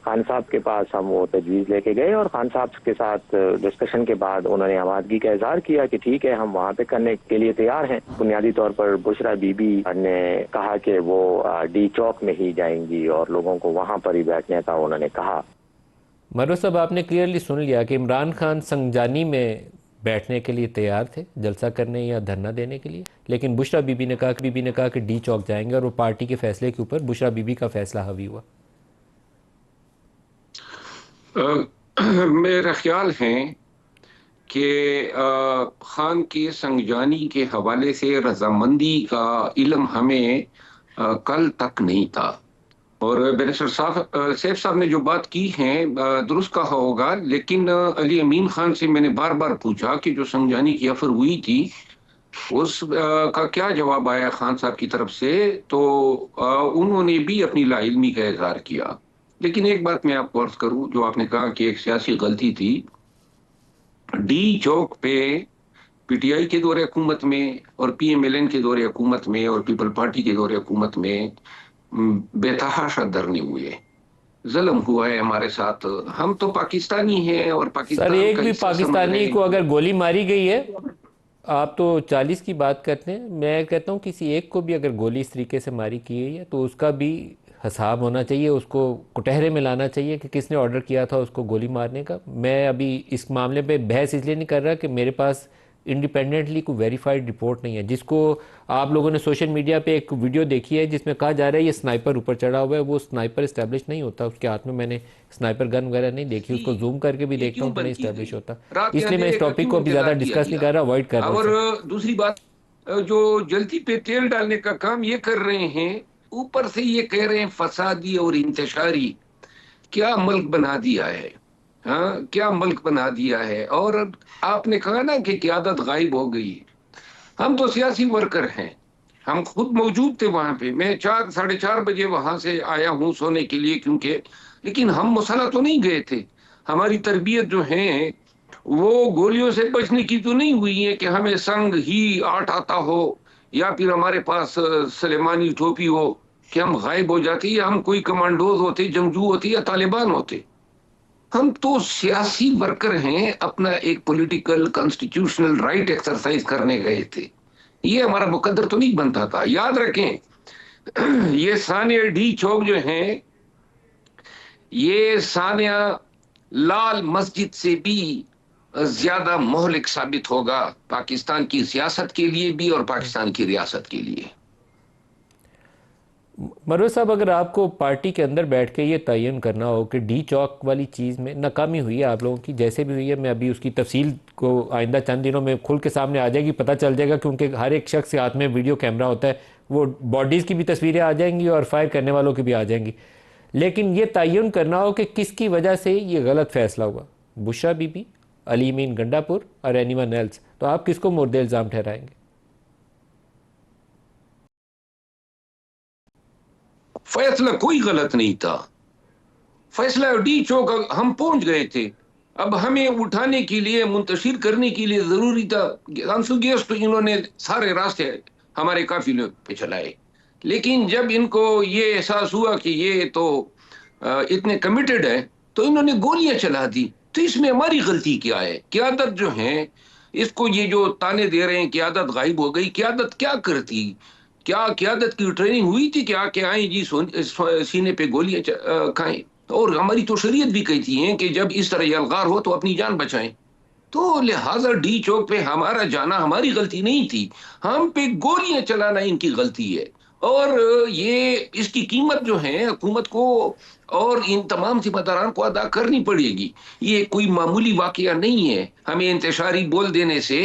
خان صاحب کے پاس ہم وہ تجویز لے کے گئے اور خان صاحب کے ساتھ ڈسکشن کے بعد انہوں نے آمادگی کا اظہار کیا کہ ٹھیک ہے ہم وہاں پہ کرنے کے لیے تیار ہیں. بنیادی طور پر بشرا بی بی نے کہا کہ وہ ڈی چوک میں ہی جائیں گی اور لوگوں کو وہاں پر ہی بیٹھنے کا انہوں نے کہا. مروت صاحب آپ نے کلیئرلی سن لیا کہ عمران خان سنجانی میں بیٹھنے کے لیے تیار تھے، جلسہ کرنے یا دھرنا دینے کے لیے، لیکن بشرا بی بی نے کہا کہ ڈی چوک جائیں گے، اور وہ پارٹی کے فیصلے کے اوپر بشرا بی بی کا فیصلہ حاوی ہوا. میرا خیال ہے کہ خان کے سنجانی کے حوالے سے رضامندی کا علم ہمیں کل تک نہیں تھا. اور بیرسٹر سیف صاحب نے جو بات کی ہے درست کہا ہوگا، لیکن علی امین خان سے میں نے بار بار پوچھا کہ جو سنجانی کی افر ہوئی تھی اس کا کیا جواب آیا خان صاحب کی طرف سے، تو انہوں نے بھی اپنی لا علمی کا اظہار کیا. لیکن ایک بات میں آپ کو عرض کروں، جو آپ نے کہا کہ ایک سیاسی غلطی تھی، ڈی چوک پہ پی ٹی آئی کے دور حکومت میں اور پی ایم ایل این کے دور حکومت میں اور پیپل پارٹی کے دور حکومت میں بے تحاشا دھرنے ہوئے، ظلم ہوا ہے ہمارے ساتھ. ہم تو پاکستانی ہیں اور سر پاکستان ایک کا بھی حصہ سمجھ رہے پاکستانی ہیں. کو اگر گولی ماری گئی ہے، آپ تو 40 کی بات کرتے ہیں، میں کہتا ہوں کسی ایک کو بھی اگر گولی اس طریقے سے ماری کی گئی ہے تو اس کا بھی حساب ہونا چاہیے، اس کو کٹہرے میں لانا چاہیے کہ کس نے آرڈر کیا تھا اس کو گولی مارنے کا. میں ابھی اس معاملے پہ بحث اس لیے نہیں کر رہا کہ میرے پاس انڈیپینڈنٹلی کوئی ویریفائڈ رپورٹ نہیں ہے. جس کو آپ لوگوں نے سوشل میڈیا پہ ایک ویڈیو دیکھی ہے جس میں کہا جا رہا ہے یہ سنائپر اوپر چڑھا ہوا ہے، وہ سنائپر اسٹیبلش نہیں ہوتا، اس کے ہاتھ میں نے سنائپر گن وغیرہ نہیں دیکھی، اس کو زوم کر کے بھی یہ دیکھتا کیوں ہوں تو نہیں بند کی اسٹیبلش گئی؟ ہوتا. رات کے اس لیے میں اس اندھیرے کا ٹاپک کیوں کو ابھی زیادہ انتظار کیا ڈسکس نہیں گیا؟ کر رہا، اوائڈ کر رہا ہوں اور اسے. دوسری بات، جو جلتی پہ تیل ڈالنے کا کام یہ کر رہے ہیں، اوپر سے یہ کہہ رہے ہیں فسادی اور انتشاری. کیا ملک بنا دیا ہے، ہاں کیا ملک بنا دیا ہے. اور آپ نے کہا نا کہ قیادت غائب ہو گئی. ہم تو سیاسی ورکر ہیں، ہم خود موجود تھے وہاں پہ. میں 4:30 بجے وہاں سے آیا ہوں سونے کے لیے، کیونکہ لیکن ہم مسلح تو نہیں گئے تھے. ہماری تربیت جو ہے وہ گولیوں سے بچنے کی تو نہیں ہوئی ہے کہ ہمیں سنگ ہی 8 آتا ہو یا پھر ہمارے پاس سلیمانی ٹوپی ہو کہ ہم غائب ہو جاتے، یا ہم کوئی کمانڈوز ہوتے، جنگجو ہوتے یا طالبان ہوتے. ہم تو سیاسی ورکر ہیں، اپنا ایک پولیٹیکل کانسٹیٹیوشنل رائٹ ایکسرسائز کرنے گئے تھے. یہ ہمارا مقدر تو نہیں بنتا تھا. یاد رکھیں یہ ثانیہ ڈی چوک جو ہیں، یہ ثانیہ لال مسجد سے بھی زیادہ مہلک ثابت ہوگا پاکستان کی سیاست کے لیے بھی اور پاکستان کی ریاست کے لیے. مروز صاحب اگر آپ کو پارٹی کے اندر بیٹھ کے یہ تعین کرنا ہو کہ ڈی چوک والی چیز میں ناکامی ہوئی ہے آپ لوگوں کی، جیسے بھی ہوئی ہے، میں ابھی اس کی تفصیل کو آئندہ چند دنوں میں کھل کے سامنے آ جائے گی، پتہ چل جائے گا، کیونکہ ہر ایک شخص کے ہاتھ میں ویڈیو کیمرہ ہوتا ہے، وہ باڈیز کی بھی تصویریں آ جائیں گی اور فائر کرنے والوں کی بھی آ جائیں گی. لیکن یہ تعین کرنا ہو کہ کس کی وجہ سے یہ غلط فیصلہ ہوا، بشرا بی بی، علی امین گنڈا پور اور اینی ون ایلس، تو آپ کس کو مورد الزام ٹھہرائیں گے؟ فیصلہ کوئی غلط نہیں تھا. فیصلہ ڈی چوک ہم پہنچ گئے تھے. اب ہمیں اٹھانے کے لیے، منتشر کرنے کے لیے ضروری تھا آنسو گیس، تو انہوں نے سارے راستے ہمارے قافلے پہ چلائے. لیکن جب ان کو یہ احساس ہوا کہ یہ تو اتنے کمیٹڈ ہے تو انہوں نے گولیاں چلا دی. تو اس میں ہماری غلطی کیا ہے؟ قیادت جو ہے، اس کو یہ جو تانے دے رہے ہیں قیادت غائب ہو گئی، قیادت کیا کرتی؟ کیا قیادت کی ٹریننگ ہوئی تھی کہ آ کے آئیں جی سینے پہ گولیاں کھائیں؟ اور ہماری تو شریعت بھی کہتی ہیں کہ جب اس طرح یلغار ہو تو اپنی جان بچائیں. تو لہٰذا ڈی چوک پہ ہمارا جانا ہماری غلطی نہیں تھی، ہم پہ گولیاں چلانا ان کی غلطی ہے. اور یہ اس کی قیمت جو ہے حکومت کو اور ان تمام ذمہ داران کو ادا کرنی پڑے گی. یہ کوئی معمولی واقعہ نہیں ہے. ہمیں انتشاری بول دینے سے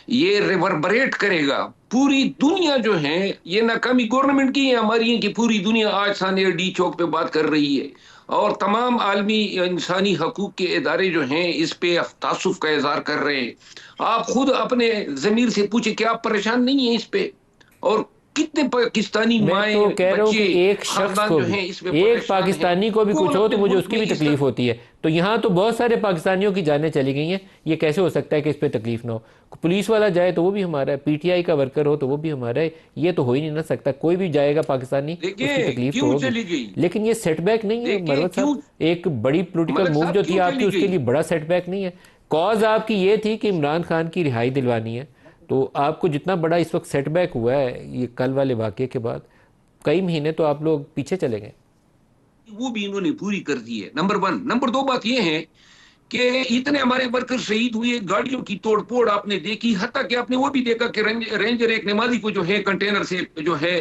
یہ ریوربریٹ کرے گا. پوری دنیا جو ہے، یہ ناکامی گورنمنٹ کی ہے ہماری، کہ پوری دنیا آج ثانیہ ڈی چوک پہ بات کر رہی ہے، اور تمام عالمی انسانی حقوق کے ادارے جو ہیں اس پہ تعصب کا اظہار کر رہے ہیں. آپ خود اپنے ضمیر سے پوچھیں کہ آپ پریشان نہیں ہیں اس پہ؟ اور کتنے پاکستانی میں مائیں، تو کہہ رہا ہوں کہ بچے، ایک شخص خاندان کو جو بھی، ہیں اس پہ ایک پریشان ہیں. پاکستانی کو بھی کچھ کون ہو اپنے تو مجھے ملک اس کی میں بھی اس تکلیف ہوتی ہے. تو یہاں تو بہت سارے پاکستانیوں کی جانیں چلی گئی ہیں، یہ کیسے ہو سکتا ہے کہ اس پہ تکلیف نہ ہو؟ پولیس والا جائے تو وہ بھی ہمارا ہے، پی ٹی آئی کا ورکر ہو تو وہ بھی ہمارا ہے. یہ تو ہو ہی نہیں نہ سکتا، کوئی بھی جائے گا پاکستانی اس کی دیکھیں تکلیف تو کیوں ہوگی. چلی گئی، لیکن یہ سیٹ بیک نہیں ہے دیکھیں مروت صاحب، کیوں ایک بڑی پولیٹیکل ملک موو صاحب جو تھی کیوں آپ کی، چلی اس کے گئی. لیے بڑا سیٹ بیک نہیں ہے. کاز آپ کی یہ تھی کہ عمران خان کی رہائی دلوانی ہے، تو آپ کو جتنا بڑا اس وقت سیٹ بیک ہوا ہے یہ کل والے واقعے کے بعد، کئی مہینے تو آپ لوگ پیچھے چلے گئے. وہ بھی انہوں نے پوری کر دی ہے، نمبر 1. نمبر 2 بات یہ ہے کہ اتنے ہمارے ورکر شہید ہوئے، گاڑیوں کی توڑ پھوڑ آپ نے دیکھی، حتیٰ کہ آپ نے وہ بھی دیکھا کہ رینجر ایک نمازی کو جو ہے کنٹینر سے جو ہے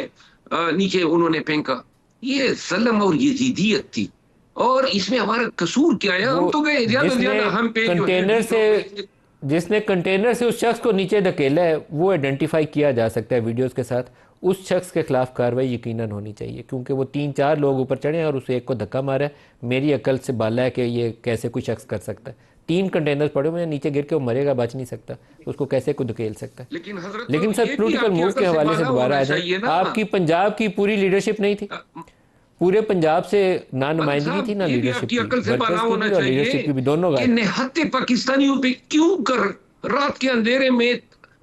نیچے انہوں نے پھینکا. یہ ظلم اور یزیدیت تھی. اور اس میں ہمارا قصور کیا ہے؟ ہم وہ تو گئے زیادہ سے زیادہ ہم پہ جو ہے جس نے کنٹینر سے اس شخص کو نیچے دھکیلا ہے وہ آئیڈینٹیفائی کیا جا سکتا ہے ویڈیوز کے ساتھ. اس شخص کے خلاف کارروائی یقیناً ہونی چاہیے، کیونکہ وہ 3-4 لوگ اوپر چڑھے ہیں اور اسے ایک کو دھکا مارا ہے. میری عقل سے بالا ہے کہ یہ کیسے کوئی شخص کر سکتا ہے. 3 کنٹینر پڑے ہوئے ہیں، نیچے گر کے وہ مرے گا، بچ نہیں سکتا، اس کو کیسے کوئی دھکیل سکتا ہے. لیکن حضرت لیکن سر یہ بھی پولیٹیکل آپ کی موو کے عقل سے حوالے سے بالا دوبارہ ہونا آ جائیں. چاہیے نا. آپ کی پنجاب کی پوری لیڈرشپ نہیں تھی، پورے پنجاب سے نہ نمائندگی تھی نہ یہ بھی لیڈرشپ آپ کی کی، عقل سے ورکرز پناہ کی ہونا بھی اور لیڈرشپ کی بھی، دونوں چاہیے کہ غائب۔ نہتے پاکستانیوں پہ کیوں کر رات کے اندھیرے میں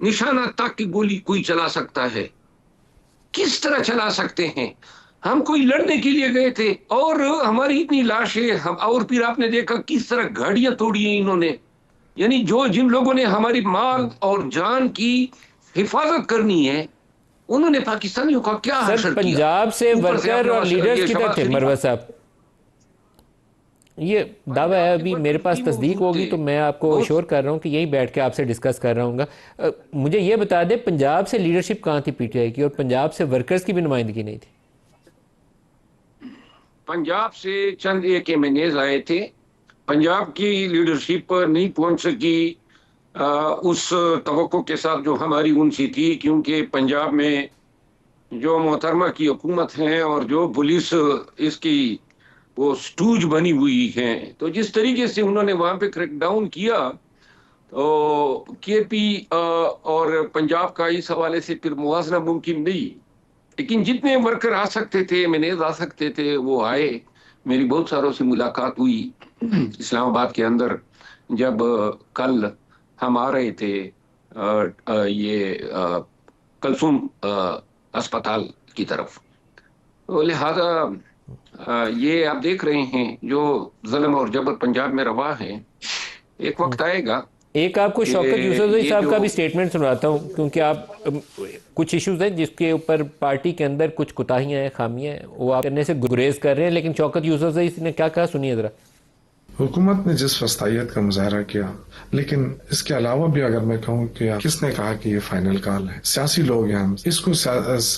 نشانہ تاک کی گولی کوئی چلا سکتا ہے؟ کس طرح چلا سکتے ہیں؟ ہم کوئی لڑنے کے لیے گئے تھے اور ہماری اتنی لاشیں، اور پھر آپ نے دیکھا کس طرح گاڑیاں توڑی ہیں انہوں نے. یعنی جن لوگوں نے ہماری مال اور جان کی حفاظت کرنی ہے انہوں نے پاکستانیوں کا کیا سر حشر کیا. پنجاب سے اوپر سے ورکر آپ اور نے لیڈرز یہ کدھر شہباز تھے شریف مروت صاحب؟ یہ دعویٰ ہے، ابھی میرے پاس تصدیق ہوگی تو میں آپ کو ایشور کر رہا ہوں کہ یہی بیٹھ کے آپ سے ڈسکس کر رہا ہوں گا. مجھے یہ بتا دیں پنجاب سے لیڈرشپ کہاں تھی پی ٹی آئی کی، اور پنجاب سے ورکرز کی بھی نمائندگی نہیں تھی؟ پنجاب سے چند ایک ایمنیز آئے تھے، پنجاب کی لیڈرشپ نہیں پہنچ سکی اس توقع کے ساتھ جو ہماری ان سی تھی، کیونکہ پنجاب میں جو محترمہ کی حکومت ہے اور جو پولیس اس کی وہ سٹوج بنی ہوئی ہیں، تو جس طریقے سے انہوں نے وہاں پہ کریک ڈاؤن کیا تو کے پی اور پنجاب کا اس حوالے سے پھر موازنہ ممکن نہیں. لیکن جتنے ورکر آ سکتے تھے، مینیج آ سکتے تھے، وہ آئے. میری بہت ساروں سے ملاقات ہوئی اسلام آباد کے اندر جب کل ہم آ رہے تھے یہ کلثوم اسپتال کی طرف. لہذا یہ آپ دیکھ رہے ہیں جو ظلم اور جبر پنجاب میں روا ہے، ایک وقت آئے گا. ایک آپ کو شوکت یوسفزئی صاحب کا بھی سٹیٹمنٹ سنواتا ہوں، کیونکہ آپ کچھ ایشوز ہیں جس کے اوپر پارٹی کے اندر کچھ کوتاہیاں ہیں، خامیاں ہیں، وہ آپ کرنے سے گریز کر رہے ہیں. لیکن شوکت یوسفزئی نے کیا کہا سنیے ذرا. حکومت نے جس وسطائیت کا مظاہرہ کیا، لیکن اس کے علاوہ بھی اگر میں کہوں کہ کس نے کہا کہ یہ فائنل کال ہے؟ سیاسی لوگ ہیں ہم، اس کو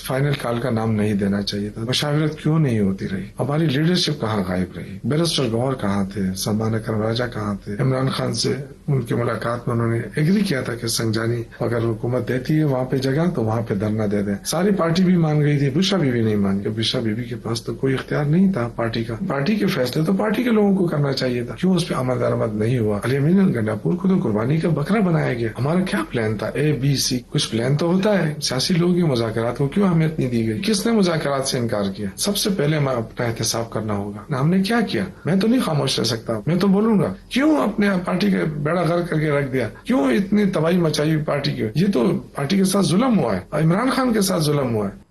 فائنل کال کا نام نہیں دینا چاہیے تھا. مشاورت کیوں نہیں ہوتی رہی؟ ہماری لیڈرشپ کہاں غائب رہی؟ بیرسٹر گوہر کہاں تھے؟ سلمان اکرم راجہ کہاں تھے؟ عمران خان سے ان کی ملاقات میں انہوں نے ایگری کیا تھا کہ سنجانی اگر حکومت دیتی ہے وہاں پہ جگہ تو وہاں پہ دھرنا دے دیں. ساری پارٹی بھی مان گئی تھی، بشرا بی بی نہیں مان گئی. بشرا بی بی کے پاس تو کوئی اختیار نہیں تھا پارٹی کا. پارٹی کے فیصلے تو پارٹی کے لوگوں کو کرنا چاہیے تھا. کیوں اس پہ عمل درآمد نہیں ہوا؟ علی امین الگنڈاپور کو تو قربانی کا بکرا بنایا گیا. ہمارا کیا پلان تھا؟ اے بی سی کچھ پلان تو ہوتا ہے. سیاسی لوگوں کی مذاکرات کو کیوں اہمیت نہیں دی گئی؟ کس نے مذاکرات سے انکار کیا؟ سب سے پہلے ہمیں اپنا احتساب کرنا ہوگا. ہم نے کیا کیا؟ میں تو نہیں خاموش رہ سکتا، میں تو بولوں گا. کیوں اپنے پارٹی کے بیڑا غرق کر کے رکھ دیا؟ کیوں اتنی تباہی مچائی پارٹی کی؟ یہ تو پارٹی کے ساتھ ظلم ہوا ہے، عمران خان کے ساتھ ظلم ہوا ہے.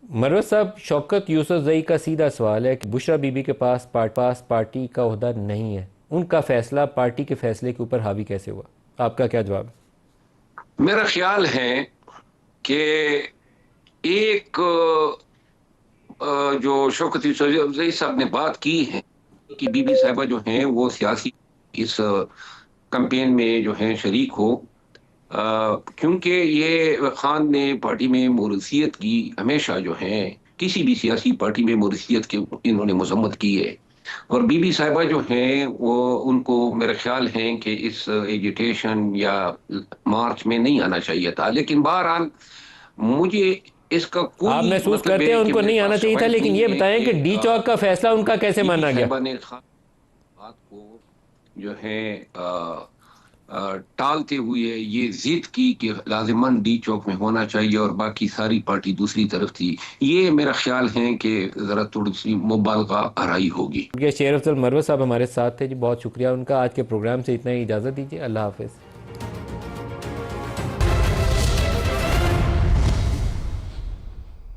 مروت صاحب، شوکت یوسفزئی کا سیدھا سوال ہے کہ بشرا بی بی کے پاس پارٹی کا عہدہ نہیں ہے، ان کا فیصلہ پارٹی کے فیصلے کے اوپر حاوی کیسے ہوا؟ آپ کا کیا جواب ہے؟ میرا خیال ہے کہ ایک جو شوکت یوسفزئی صاحب نے بات کی ہے کہ بی بی صاحبہ جو ہیں وہ سیاسی اس کمپین میں جو ہیں شریک ہو، کیونکہ یہ خان نے پارٹی میں موروثیت کی، ہمیشہ جو ہے کسی بھی سیاسی پارٹی میں موروثیت کے انہوں نے مذمت کی ہے. اور بی بی صاحبہ جو ہیں وہ ان کو میرا خیال ہے کہ اس ایجیٹیشن یا مارچ میں نہیں آنا چاہیے تھا. لیکن بہرحال مجھے اس کا کوئی آپ محسوس مطلب کرتے ہیں ان کو نہیں آنا چاہیے تھا، لیکن یہ بتائیں کہ ڈی چوک کا فیصلہ ان کا کیسے مانا گیا؟ صاحبہ نے بات کو جو ہے ٹالتے ہوئے یہ ضد کی کہ لازماً ڈی چوک میں ہونا چاہیے اور باقی ساری پارٹی دوسری طرف تھی. یہ میرا خیال ہے کہ ذرا تھوڑی سی مبالغہ آرائی ہوگی. شیر افضل مروت صاحب ہمارے ساتھ تھے جی، بہت شکریہ ان کا. آج کے پروگرام سے اتنا ہی اجازت دیجیے. اللہ حافظ.